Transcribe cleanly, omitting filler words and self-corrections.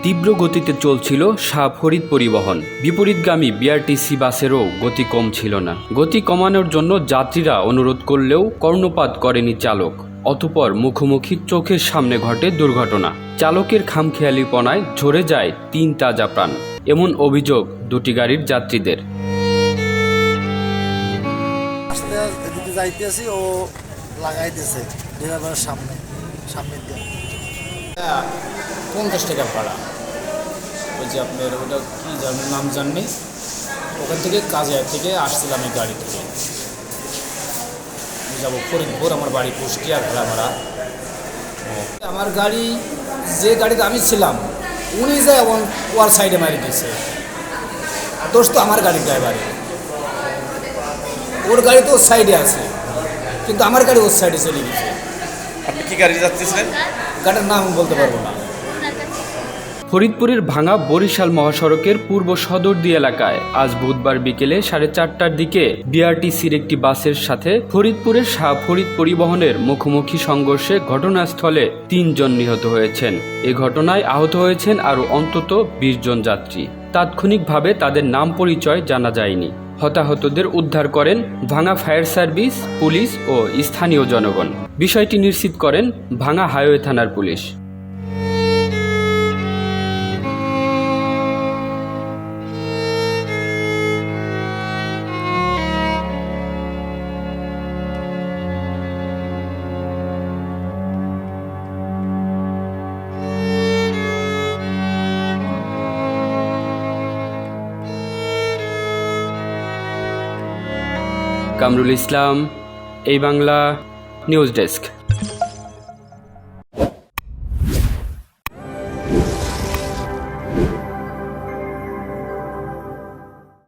তীব্র গতিতে চলছিল শাহ ফরিদ পরিবহন। বিপরীতগামী বিআরটিসি বাসেরও গতি কম ছিল না। গতি কমানোর জন্য যাত্রীরা অনুরোধ করলেও কর্ণপাত করেনি চালক। অতঃপর মুখোমুখি চোখের সামনে ঘটে দুর্ঘটনা। চালকের খামখেয়ালিপনায় ঝরে যায় 3 তাজা প্রাণ। এমন অভিযোগ দুটি গাড়ির যাত্রীদের। যাইতেছি ও লাগাই দিয়েছে ড্রাইভারের সামনে দিয়ে 50 টাকা ভাড়া। ওই যে আপনার ওটা কী নাম জাননি, ওখান থেকে কাজে থেকে আসছিলাম এই গাড়ি থেকে যাবো ফরিদপুর, আমার বাড়ি কুষ্টিয়া ভাড়া ভাড়া। আমার গাড়ি যে গাড়িতে আমি ছিলাম উনি যায় ওয়ার সাইডে মারি দিয়েছে। দোষ তো আমার গাড়ির ড্রাইভারে, ওর গাড়ি তো ওর সাইডে আছে, কিন্তু আমার গাড়ি ওর সাইডে চলে গেছে। আপনি কি গাড়ি যাচ্ছিলেন? গাড়ির নাম বলতে পারবো না। ফরিদপুরের ভাঙা বরিশাল মহাসড়কের পূর্ব সদরদি এলাকায় আজ বুধবার বিকেলে 4:30টার দিকে বিআরটিসির একটি বাসের সাথে ফরিদপুরের শাহ ফরিদ পরিবহনের মুখোমুখি সংঘর্ষে ঘটনাস্থলে 3 জন নিহত হয়েছেন। এ ঘটনায় আহত হয়েছেন আরও অন্তত 20 জন যাত্রী। তাৎক্ষণিকভাবে তাদের নাম পরিচয় জানা যায়নি। হতাহতদের উদ্ধার করেন ভাঙা ফায়ার সার্ভিস, পুলিশ ও স্থানীয় জনগণ। বিষয়টি নিশ্চিত করেন ভাঙা হাইওয়ে থানার পুলিশ। কামরুল ইসলাম, এই বাংলা নিউজ ডেস্ক।